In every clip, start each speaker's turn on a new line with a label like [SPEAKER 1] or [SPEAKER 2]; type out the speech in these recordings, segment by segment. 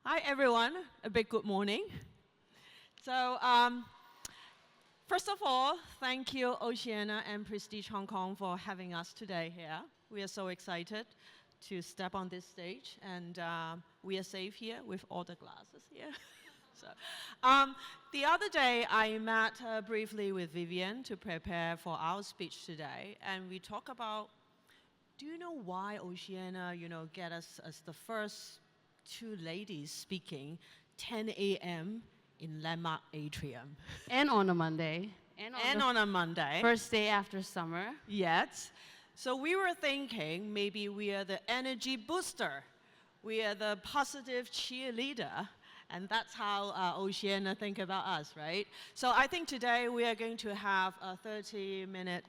[SPEAKER 1] Hi, everyone. A big good morning. So, first of all, thank you, Oceania and Prestige Hong Kong, for having us today here. We are so excited to step on this stage, and we are safe here with all the glasses here. So, the other day, I met briefly with Vivian to prepare for our speech today, and we talk about, do you know why Oceania, get us as the first two ladies speaking 10 a.m. in Landmark Atrium?
[SPEAKER 2] And on a Monday.
[SPEAKER 1] And on a Monday.
[SPEAKER 2] First day after summer.
[SPEAKER 1] Yes. So we were thinking maybe we are the energy booster. We are the positive cheerleader. And that's how Oceania think about us, right? So I think today we are going to have a 30-minute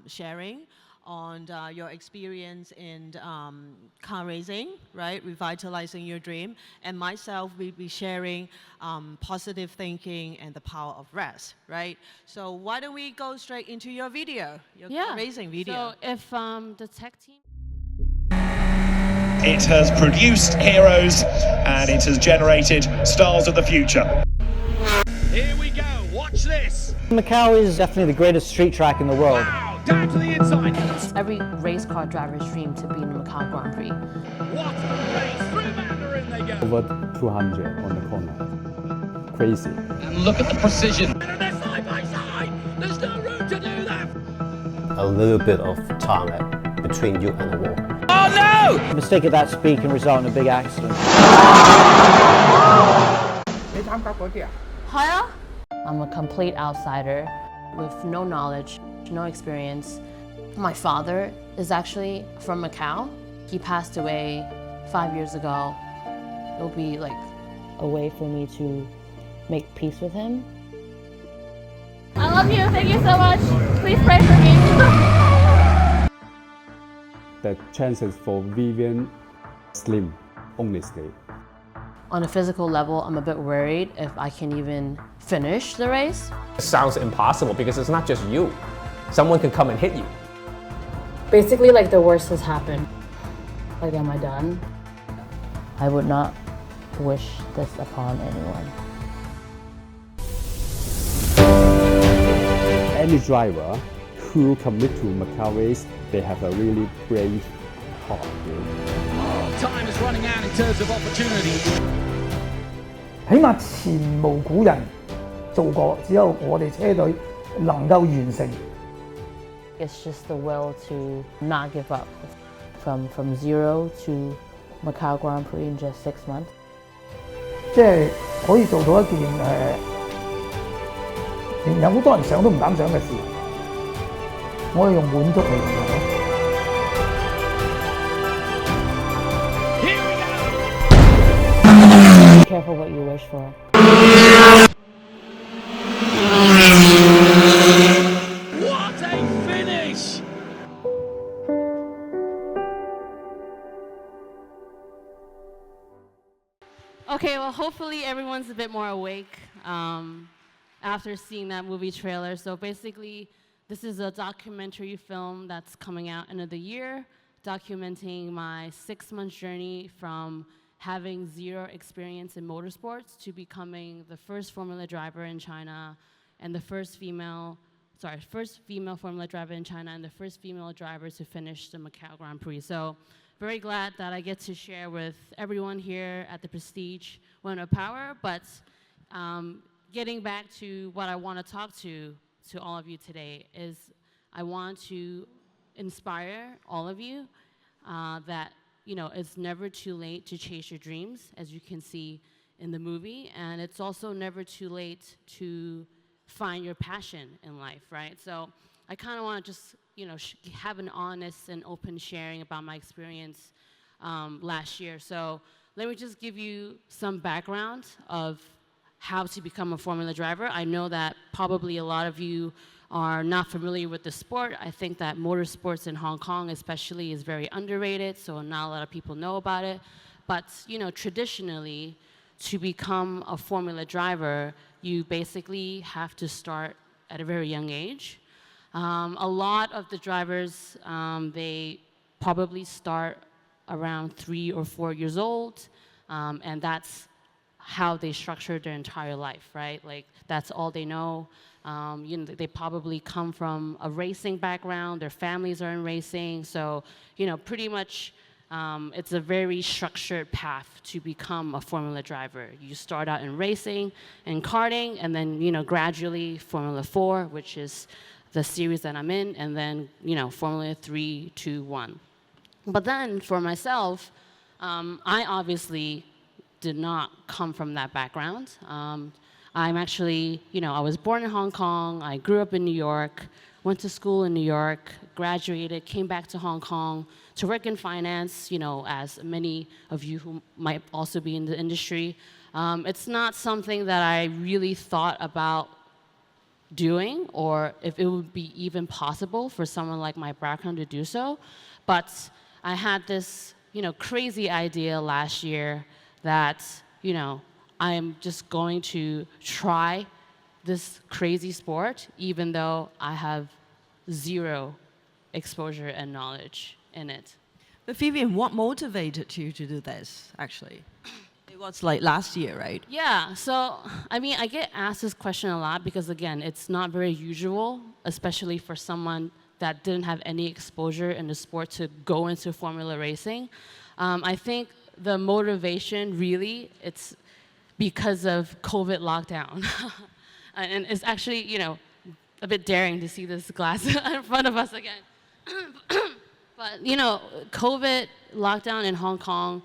[SPEAKER 1] sharing on your experience in car racing, right? Revitalizing your dream. And myself will be sharing positive thinking and the power of rest, right? So why don't we go straight into your video, your car racing video.
[SPEAKER 2] So if the tech team...
[SPEAKER 3] It has produced heroes and it has generated stars of the future.
[SPEAKER 4] Here we go, watch this.
[SPEAKER 5] Macau is definitely the greatest street track in the world.
[SPEAKER 4] Wow, down to the inside.
[SPEAKER 2] Every race car driver's dream to be in the Macau Grand Prix.
[SPEAKER 4] What a race, through Mandarin they go.
[SPEAKER 6] Over 200 on the corner. Crazy.
[SPEAKER 4] And look at the precision. And they're side by side, there's no room to do that.
[SPEAKER 7] A little bit of tarmac between you and the wall.
[SPEAKER 4] Oh no!
[SPEAKER 5] A mistake at that speed can result in a big accident.
[SPEAKER 2] Hiya? I'm a complete outsider with no knowledge, no experience. My father is actually from Macau. He passed away 5 years ago. It'll be like a way for me to make peace with him.
[SPEAKER 8] I love you, thank you so much. Please pray for me.
[SPEAKER 6] The chances for Vivian slim, honestly.
[SPEAKER 2] On a physical level, I'm a bit worried if I can even finish the race.
[SPEAKER 9] It sounds impossible because it's not just you. Someone can come and hit you.
[SPEAKER 2] Basically, like the worst has happened. Like, am I done? I would not wish this upon anyone.
[SPEAKER 6] Any driver who commit to Macau race, they have a really brave heart.
[SPEAKER 4] Time is running out in terms of opportunity.
[SPEAKER 10] 起碼前無古人做過，只有我哋車隊能夠完成。
[SPEAKER 2] It's just the will to not give up. From zero to Macau Grand Prix in just 6 months.
[SPEAKER 10] 即係可以做到一件連有好多人想都唔敢想嘅事，我係用滿足嚟形容咯。
[SPEAKER 2] Be careful what you wish for.
[SPEAKER 4] What a finish!
[SPEAKER 2] Okay, well, hopefully everyone's a bit more awake after seeing that movie trailer. So basically, this is a documentary film that's coming out end of the year, documenting my 6-month journey from having zero experience in motorsports to becoming the first Formula driver in China and the first female Formula driver in China and the first female driver to finish the Macau Grand Prix. So very glad that I get to share with everyone here at the Prestige Women of Power, but getting back to what I want to talk to all of you today is I want to inspire all of you that it's never too late to chase your dreams, as you can see in the movie, and it's also never too late to find your passion in life, right? So I kind of want to just, have an honest and open sharing about my experience last year. So let me just give you some background of how to become a Formula driver. I know that probably a lot of you are not familiar with the sport. I think that motorsports in Hong Kong especially is very underrated, so not a lot of people know about it. But, traditionally, to become a Formula driver, you basically have to start at a very young age. A lot of the drivers, they probably start around 3 or 4 years old. and that's how they structure their entire life, right? Like that's all they know. They probably come from a racing background. Their families are in racing, so pretty much it's a very structured path to become a Formula driver. You start out in racing and karting, and then gradually Formula 4, which is the series that I'm in, and then Formula 3, 2, 1. But then for myself, I obviously did not come from that background. I'm actually, I was born in Hong Kong, I grew up in New York, went to school in New York, graduated, came back to Hong Kong to work in finance, as many of you who might also be in the industry. It's not something that I really thought about doing, or if it would be even possible for someone like my background to do so. But I had this, crazy idea last year that, I am just going to try this crazy sport, even though I have zero exposure and knowledge in it.
[SPEAKER 1] But Vivian, what motivated you to do this, actually? It was like last year, right?
[SPEAKER 2] Yeah, so, I get asked this question a lot because, again, it's not very usual, especially for someone that didn't have any exposure in the sport to go into Formula racing. I think the motivation, really, it's because of COVID lockdown. And it's actually, a bit daring to see this glass in front of us again. But, COVID lockdown in Hong Kong,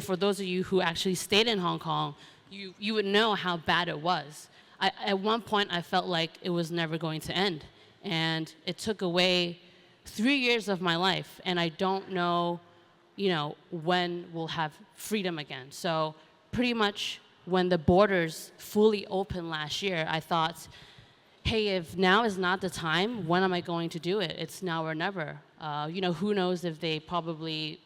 [SPEAKER 2] for those of you who actually stayed in Hong Kong, you would know how bad it was. At one point, I felt like it was never going to end. And it took away 3 years of my life, and I don't know, when we'll have freedom again. So pretty much when the borders fully opened last year, I thought, hey, if now is not the time, when am I going to do it? It's now or never. Who knows if they probably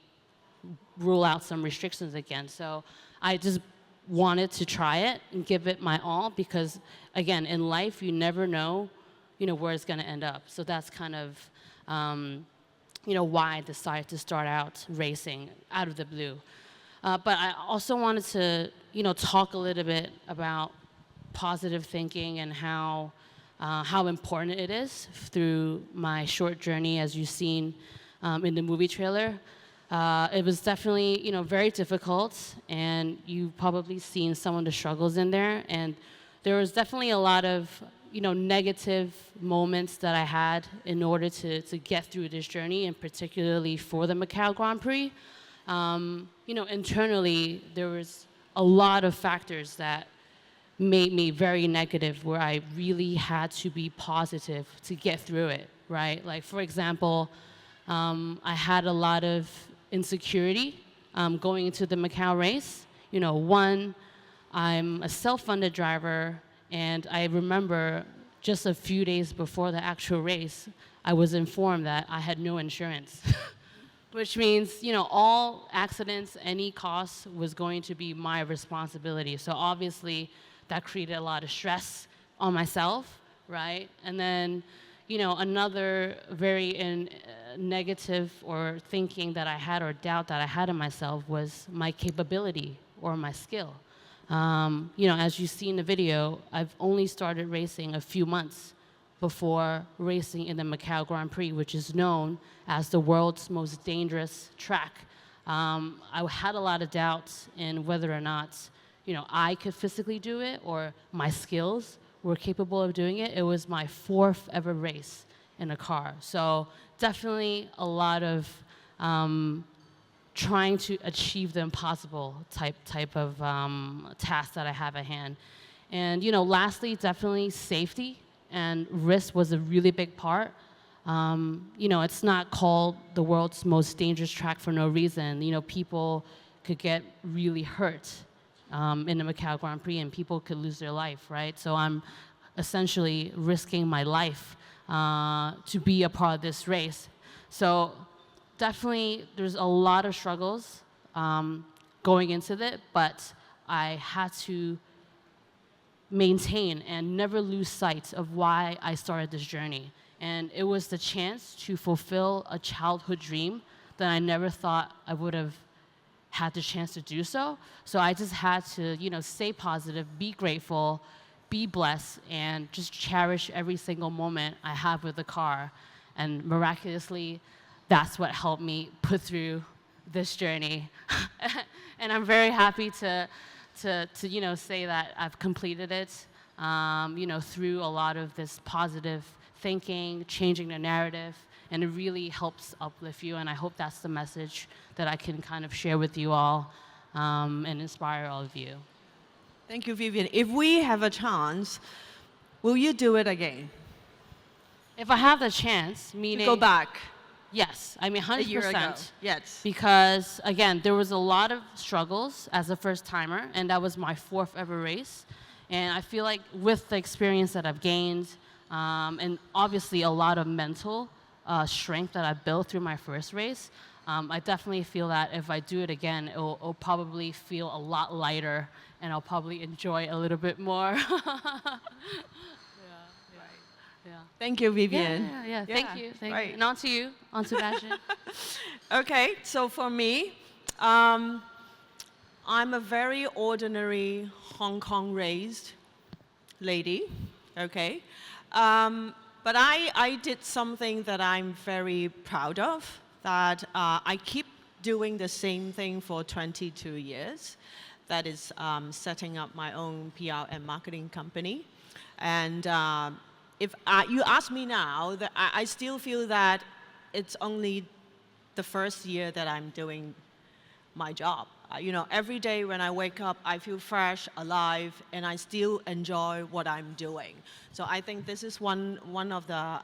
[SPEAKER 2] rule out some restrictions again. So I just wanted to try it and give it my all because, again, in life, you never know, where it's going to end up. So that's kind of, why I decided to start out racing out of the blue. But I also wanted to, talk a little bit about positive thinking and how important it is through my short journey, as you've seen in the movie trailer. It was definitely, very difficult, and you've probably seen some of the struggles in there. And there was definitely a lot of, negative moments that I had in order to get through this journey, and particularly for the Macau Grand Prix. Internally, there was a lot of factors that made me very negative, where I really had to be positive to get through it, right? Like, for example, I had a lot of insecurity going into the Macau race. One, I'm a self-funded driver, and I remember just a few days before the actual race, I was informed that I had no insurance, which means, all accidents, any costs was going to be my responsibility. So obviously, that created a lot of stress on myself, right? And then, another very negative or thinking that I had, or doubt that I had in myself, was my capability or my skill. As you see in the video, I've only started racing a few months before racing in the Macau Grand Prix, which is known as the world's most dangerous track. I had a lot of doubts in whether or not, I could physically do it, or my skills were capable of doing it. It was my 4th ever race in a car. So definitely a lot of trying to achieve the impossible type of task that I have at hand. And lastly, definitely safety and risk was a really big part. It's not called the world's most dangerous track for no reason. People could get really hurt in the Macau Grand Prix, and people could lose their life, right? So I'm essentially risking my life to be a part of this race. So definitely there's a lot of struggles going into it, but I had to maintain and never lose sight of why I started this journey. And it was the chance to fulfill a childhood dream that I never thought I would have, had the chance to do so. So I just had to, stay positive, be grateful, be blessed, and just cherish every single moment I have with the car. And miraculously, that's what helped me put through this journey. And I'm very happy to say that I've completed it, through a lot of this positive thinking, changing the narrative, and it really helps uplift you. And I hope that's the message that I can kind of share with you all and inspire all of you.
[SPEAKER 1] Thank you, Vivian. If we have a chance, will you do it again?
[SPEAKER 2] If I have the chance, meaning...
[SPEAKER 1] To go back.
[SPEAKER 2] Yes, I mean 100%.
[SPEAKER 1] A year ago. Yes.
[SPEAKER 2] Because, again, there was a lot of struggles as a first-timer, and that was my 4th ever race. And I feel like with the experience that I've gained, and obviously a lot of mental strength that I built through my first race, I definitely feel that if I do it again, it'll probably feel a lot lighter, and I'll probably enjoy a little bit more. Yeah.
[SPEAKER 1] Thank you, Vivian.
[SPEAKER 2] Yeah. Thank you. And on to you, on to Bastian.
[SPEAKER 1] Okay, so for me, I'm a very ordinary Hong Kong raised lady, okay? But I did something that I'm very proud of, that I keep doing the same thing for 22 years. That is setting up my own PR and marketing company. And if you ask me now, that I still feel that it's only the first year that I'm doing my job. Every day when I wake up, I feel fresh, alive, and I still enjoy what I'm doing. So I think this is one of the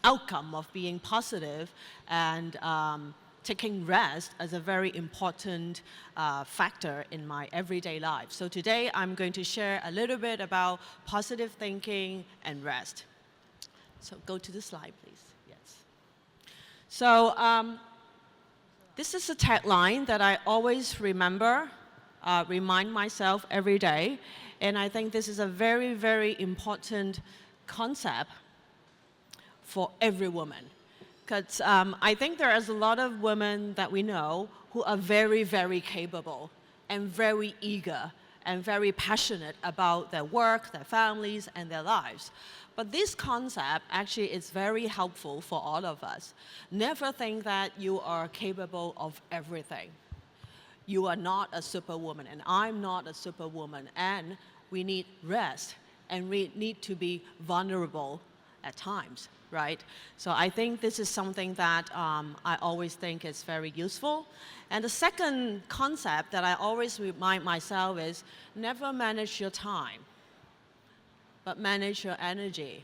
[SPEAKER 1] outcome of being positive and taking rest as a very important factor in my everyday life. So today I'm going to share a little bit about positive thinking and rest. So go to the slide, please. Yes. So this is a tagline that I always remember, remind myself every day. And I think this is a very, very important concept for every woman. Because I think there is a lot of women that we know who are very, very capable and very eager and very passionate about their work, their families, and their lives. But this concept actually is very helpful for all of us. Never think that you are capable of everything. You are not a superwoman, and I'm not a superwoman, and we need rest, and we need to be vulnerable at times, right? So I think this is something that I always think is very useful. And the second concept that I always remind myself is never manage your time, but manage your energy.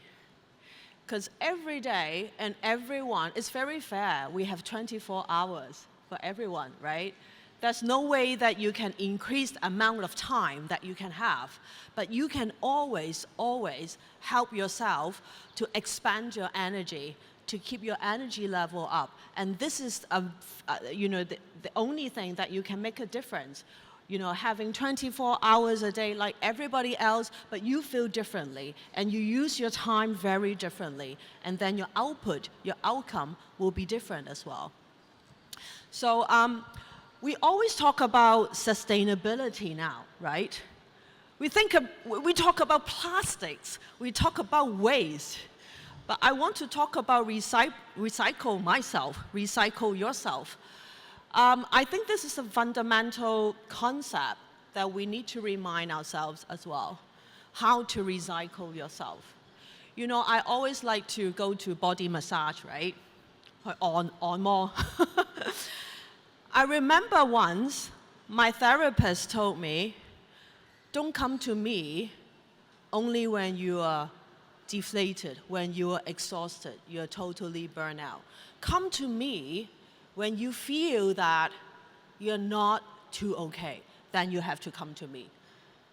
[SPEAKER 1] Because every day and everyone, it's very fair. We have 24 hours for everyone, right? There's no way that you can increase the amount of time that you can have, but you can always, always help yourself to expand your energy, to keep your energy level up. And this is, the only thing that you can make a difference. Having 24 hours a day like everybody else, but you feel differently, and you use your time very differently, and then your output, your outcome will be different as well. So we always talk about sustainability now, right? We talk about plastics, we talk about waste, but I want to talk about recycle myself, recycle yourself. I think this is a fundamental concept that we need to remind ourselves as well, how to recycle yourself. I always like to go to body massage, right? On more. I remember once my therapist told me, don't come to me only when you are deflated, when you are exhausted, you are totally burned out. Come to me when you feel that you're not too okay, then you have to come to me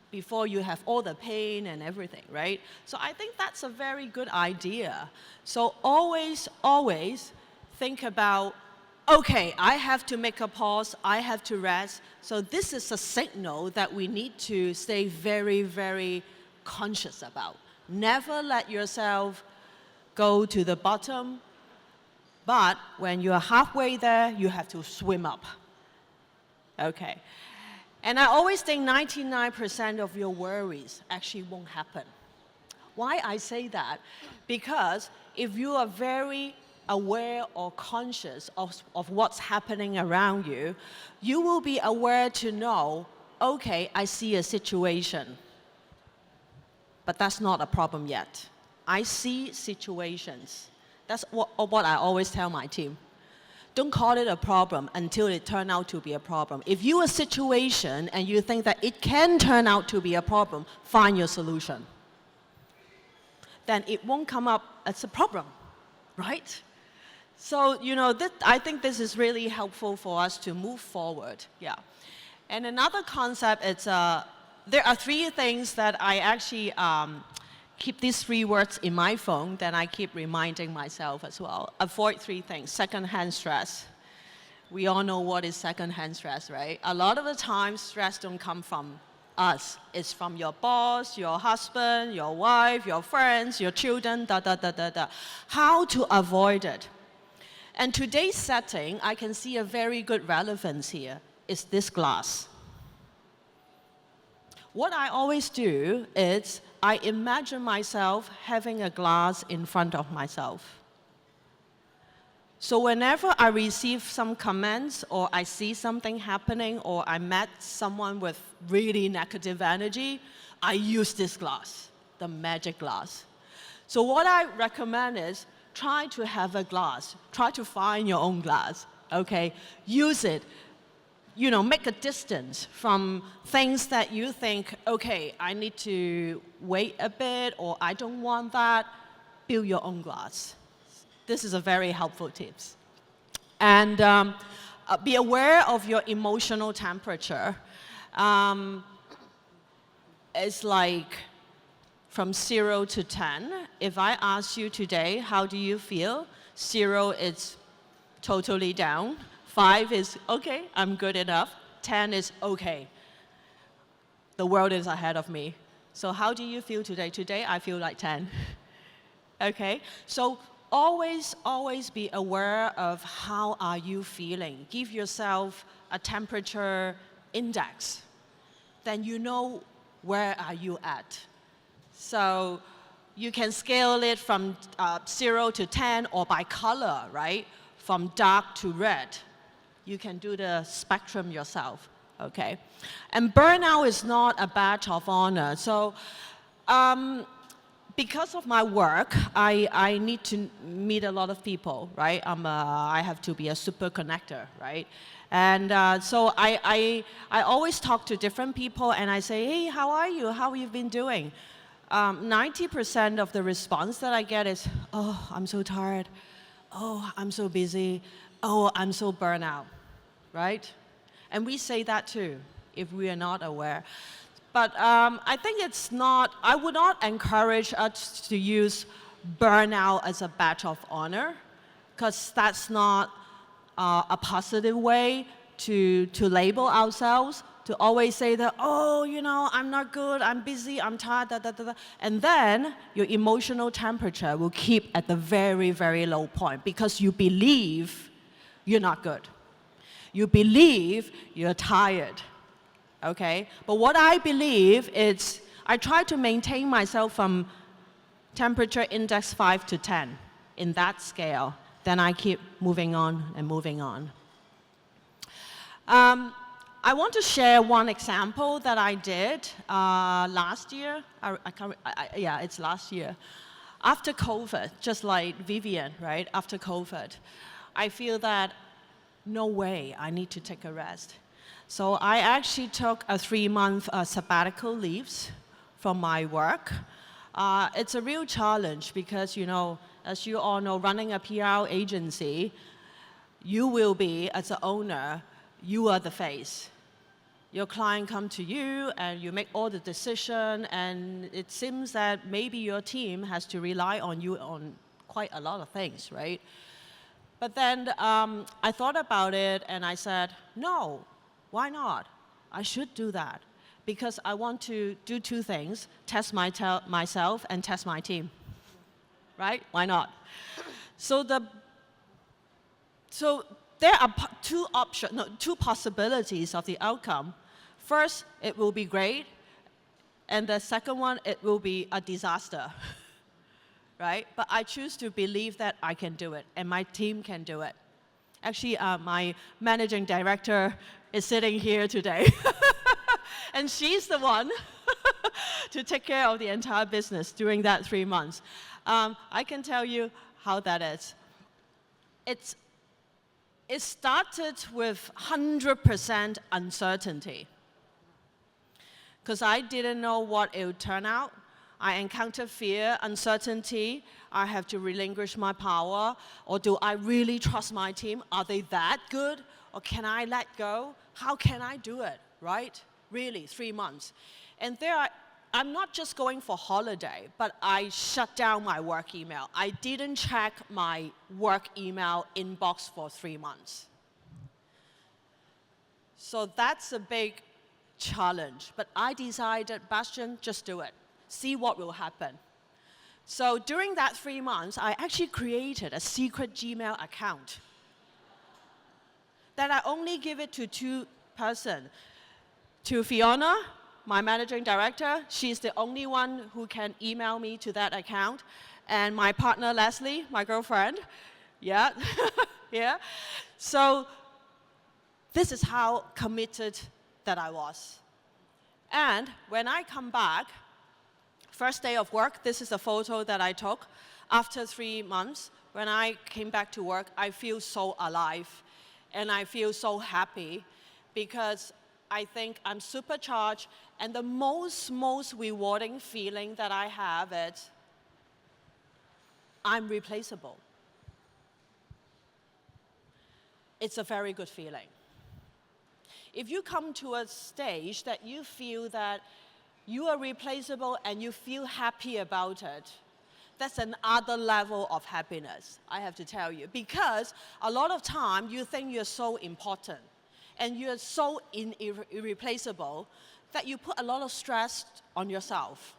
[SPEAKER 1] before you have all the pain and everything, right? So I think that's a very good idea. So always, always think about, okay, I have to make a pause, I have to rest. So this is a signal that we need to stay very, very conscious about. Never let yourself go to the bottom, but when you're halfway there, you have to swim up. Okay. And I always think 99% of your worries actually won't happen. Why I say that? Because if you are very aware or conscious of what's happening around you, you will be aware to know, okay, I see a situation, but that's not a problem yet. I see situations. That's what I always tell my team. Don't call it a problem until it turns out to be a problem. If you're a situation and you think that it can turn out to be a problem, find your solution. Then it won't come up as a problem, right? So, I think this is really helpful for us to move forward, yeah. And another concept is, there are 3 things that I actually keep these 3 words in my phone, then I keep reminding myself as well. Avoid 3 things. Secondhand stress. We all know what is secondhand stress, right? A lot of the time, stress don't come from us. It's from your boss, your husband, your wife, your friends, your children, How to avoid it? And today's setting, I can see a very good relevance here, is this glass. What I always do is I imagine myself having a glass in front of myself. So whenever I receive some comments or I see something happening or I met someone with really negative energy, I use this glass, the magic glass. So what I recommend is try to have a glass. Try to find your own glass, okay? Use it. Make a distance from things that you think, okay, I need to wait a bit or I don't want that. Build your own glass. This is a very helpful tip. And be aware of your emotional temperature. It's like from 0 to 10. If I ask you today, how do you feel? 0 is totally down. 5 is, okay, I'm good enough. 10 is, okay, the world is ahead of me. So how do you feel today? Today, I feel like 10. Okay, so always be aware of how are you feeling. Give yourself a temperature index. Then you know where are you at. So you can scale it from 0 to 10 or by color, right? From dark to red. You can do the spectrum yourself, okay? And burnout is not a badge of honor. So because of my work, I need to meet a lot of people, right? I have to be a super connector, right? And so I always talk to different people and I say, hey, how are you? How have you been doing? 90% of the response that I get is, oh, I'm so tired. Oh, I'm so busy. Oh, I'm so burnt out. Right? And we say that too, if we are not aware. But I think I would not encourage us to use burnout as a badge of honor, because that's not a positive way to label ourselves, to always say that, oh, I'm not good, I'm busy, I'm tired, And then your emotional temperature will keep at the very, very low point because you believe you're not good. You believe you're tired, okay? But what I believe is I try to maintain myself from temperature index 5 to 10 in that scale. Then I keep moving on and moving on. I want to share one example that I did last year. It's last year. After COVID, just like Vivian, right? After COVID, I feel that no way, I need to take a rest. So I actually took a 3-month sabbatical leaves from my work. It's a real challenge because, as you all know, running a PR agency, you will be, as an owner, you are the face. Your client come to you and you make all the decision, and it seems that maybe your team has to rely on you on quite a lot of things, right? But then I thought about it and I said, no, why not? I should do that because I want to do 2 things, test myself and test my team, right? Why not? So there are two possibilities of the outcome. First, it will be great, and the second one, it will be a disaster, right? But I choose to believe that I can do it, and my team can do it. Actually, my managing director is sitting here today, and she's the one to take care of the entire business during that 3 months. I can tell you how that is. It started with 100% uncertainty, because I didn't know what it would turn out. I encountered fear, uncertainty. I have to relinquish my power, or do I really trust my team? Are they that good, or can I let go? How can I do it, right? Really, 3 months. And I'm not just going for holiday, but I shut down my work email. I didn't check my work email inbox for 3 months. So that's a big challenge. But I decided, Bastian, just do it. See what will happen. So during that 3 months, I actually created a secret Gmail account that I only give it to 2 persons. To Fiona, my managing director, she's the only one who can email me to that account. And my partner, Leslie, my girlfriend, yeah, yeah. So this is how committed that I was. And when I come back, first day of work, this is a photo that I took. After 3 months, when I came back to work, I feel so alive. And I feel so happy because I think I'm supercharged, and the most rewarding feeling that I have is I'm replaceable. It's a very good feeling. If you come to a stage that you feel that you are replaceable and you feel happy about it, that's another level of happiness, I have to tell you. Because a lot of time you think you're so important, and you're so irreplaceable that you put a lot of stress on yourself.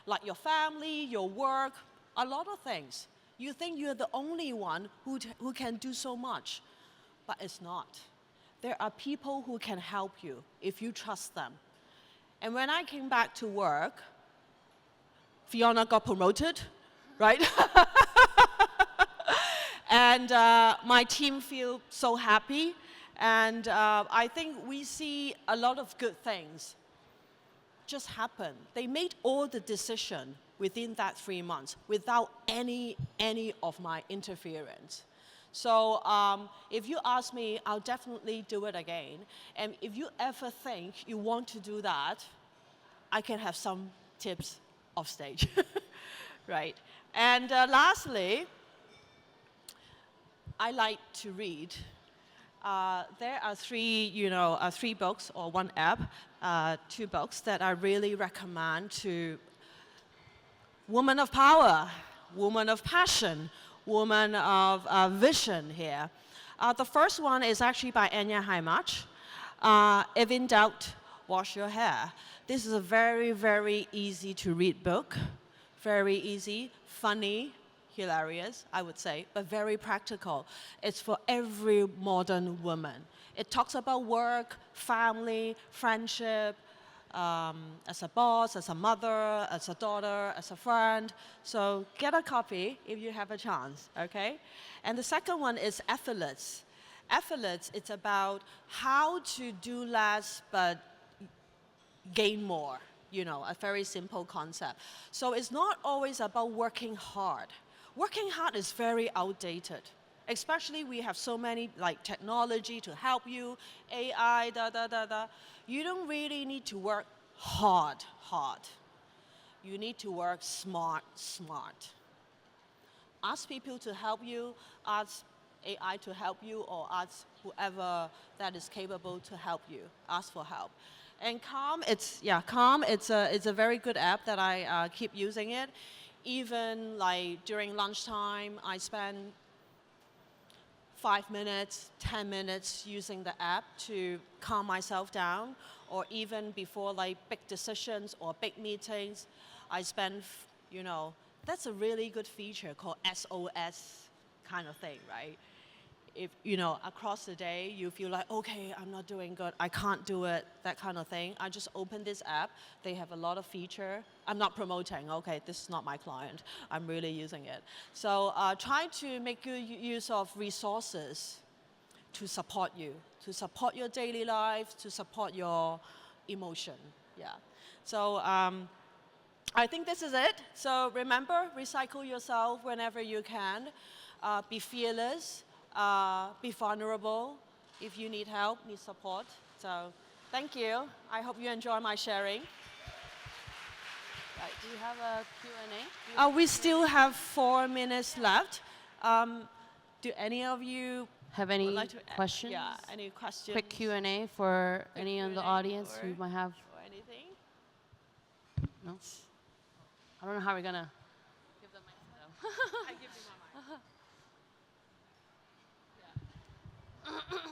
[SPEAKER 1] Like your family, your work, a lot of things. You think you're the only one who can do so much, but it's not. There are people who can help you if you trust them. And when I came back to work, Fiona got promoted, right? And my team feel so happy. And I think we see a lot of good things just happen. They made all the decision within that 3 months without any of my interference. So if you ask me, I'll definitely do it again. And if you ever think you want to do that, I can have some tips off stage, right? And lastly, I like to read. There are 3 books or 1 app, 2 books that I really recommend to women of power, women of passion, women of vision here. The first one is actually by Anya Haimach. If in doubt, wash your hair. This is a very, very easy to read book. Very easy, funny, hilarious, I would say, but very practical. It's for every modern woman. It talks about work, family, friendship, as a boss, as a mother, as a daughter, as a friend. So get a copy if you have a chance, okay? And the second one is Effortless. Effortless, it's about how to do less but gain more, a very simple concept. So it's not always about working hard. Working hard is very outdated. Especially we have so many technology to help you, AI, You don't really need to work hard. You need to work smart. Ask people to help you, ask AI to help you, or ask whoever that is capable to help you. Ask for help. And Calm, it's a very good app that I keep using it. Even during lunchtime, I spend 5 minutes, 10 minutes using the app to calm myself down, or even before big decisions or big meetings, I spend, that's a really good feature called SOS kind of thing, right? if, across the day, you feel like, okay, I'm not doing good, I can't do it, that kind of thing, I just open this app. They have a lot of feature. I'm not promoting, okay, this is not my client. I'm really using it. So try to make good use of resources to support you, to support your daily life, to support your emotion, yeah. So I think this is it. So remember, recycle yourself whenever you can. Be fearless, be vulnerable. If you need help, need support. So thank you. I hope you enjoy my sharing.
[SPEAKER 2] Right, do you have a Q&A?
[SPEAKER 1] We still have 4 minutes left. Do any of you
[SPEAKER 2] have any
[SPEAKER 1] like to
[SPEAKER 2] questions?
[SPEAKER 1] Yeah, any questions?
[SPEAKER 2] Quick Q&A for any in the audience who might have.
[SPEAKER 1] Or anything?
[SPEAKER 2] No? I don't know how we're going to give the mic though.
[SPEAKER 1] I give you my mic.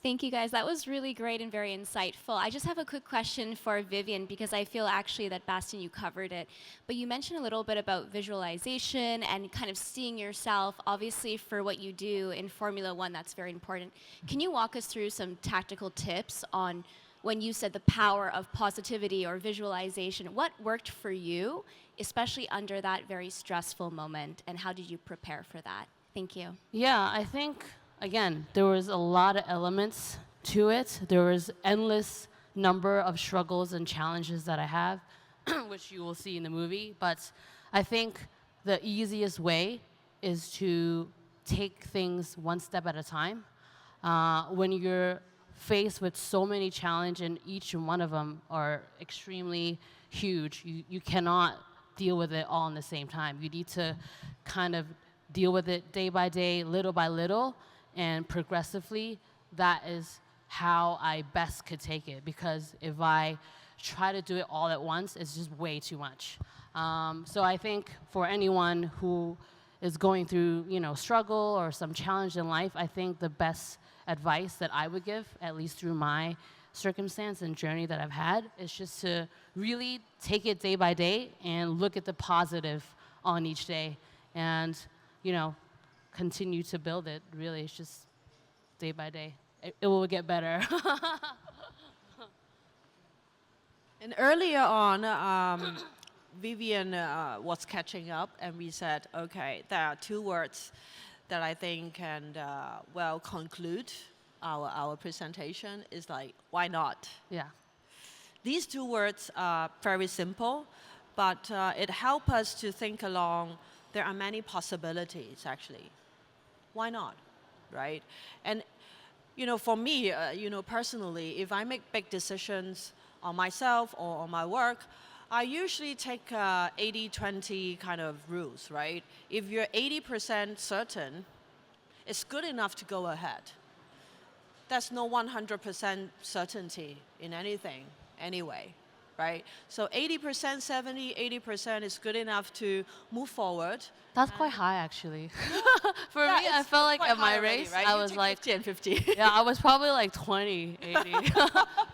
[SPEAKER 8] Thank you guys. That was really great and very insightful. I just have a quick question for Vivian because I feel actually that Bastian, you covered it. But you mentioned a little bit about visualization and kind of seeing yourself. Obviously for what you do in Formula One, that's very important. Can you walk us through some tactical tips on when you said the power of positivity or visualization? What worked for you, especially under that very stressful moment, and how did you prepare for that? Thank you.
[SPEAKER 2] Yeah, I think, again, there was a lot of elements to it. There was endless number of struggles and challenges that I have, which you will see in the movie. But I think the easiest way is to take things one step at a time. When you're faced with so many challenges and each one of them are extremely huge, you cannot deal with it all in the same time. You need to kind of deal with it day by day, little by little, and progressively. That is how I best could take it, because if I try to do it all at once, it's just way too much. So I think for anyone who is going through, struggle or some challenge in life, I think the best advice that I would give, at least through my circumstance and journey that I've had, is just to really take it day by day and look at the positive on each day and, continue to build it. Really, it's just day by day. It will get better.
[SPEAKER 1] And earlier on, Vivian was catching up, and we said, okay, there are 2 words that I think can conclude our presentation. Is like, why not?
[SPEAKER 2] Yeah.
[SPEAKER 1] These 2 words are very simple, but it helps us to think along. There are many possibilities, actually. Why not, right? And, for me, personally, if I make big decisions on myself or on my work, I usually take 80-20 kind of rules, right? If you're 80% certain, it's good enough to go ahead. There's no 100% certainty in anything anyway, right? So 80%, 70, 80% is good enough to move forward.
[SPEAKER 2] That's quite high, actually. For me, I felt like at my race,
[SPEAKER 1] right?
[SPEAKER 2] I was like
[SPEAKER 1] 50 and 50.
[SPEAKER 2] Yeah, I was probably like 20, 80.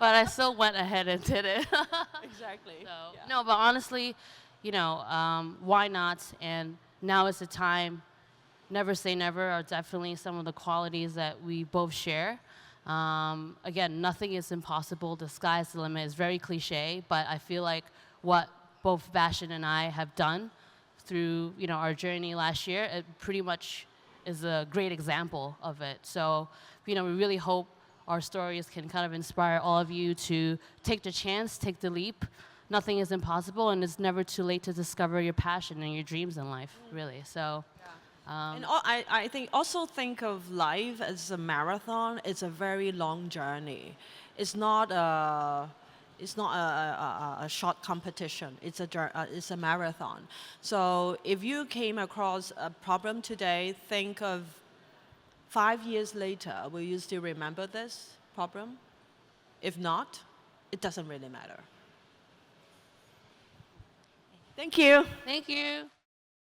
[SPEAKER 2] But I still went ahead and did it.
[SPEAKER 1] Exactly.
[SPEAKER 2] So, no, but honestly, why not? And now is the time. Never say never are definitely some of the qualities that we both share. Again, nothing is impossible. The sky's the limit. It's very cliche, but I feel like what both Bastian and I have done through our journey last year, it pretty much is a great example of it. So, we really hope our stories can kind of inspire all of you to take the chance, take the leap. Nothing is impossible, and it's never too late to discover your passion and your dreams in life, really. So.
[SPEAKER 1] And I think of life as a marathon. It's a very long journey. It's not a short competition. It's a marathon. So if you came across a problem today, think of 5 years later. Will you still remember this problem? If not, it doesn't really matter. Thank you.
[SPEAKER 2] Thank you.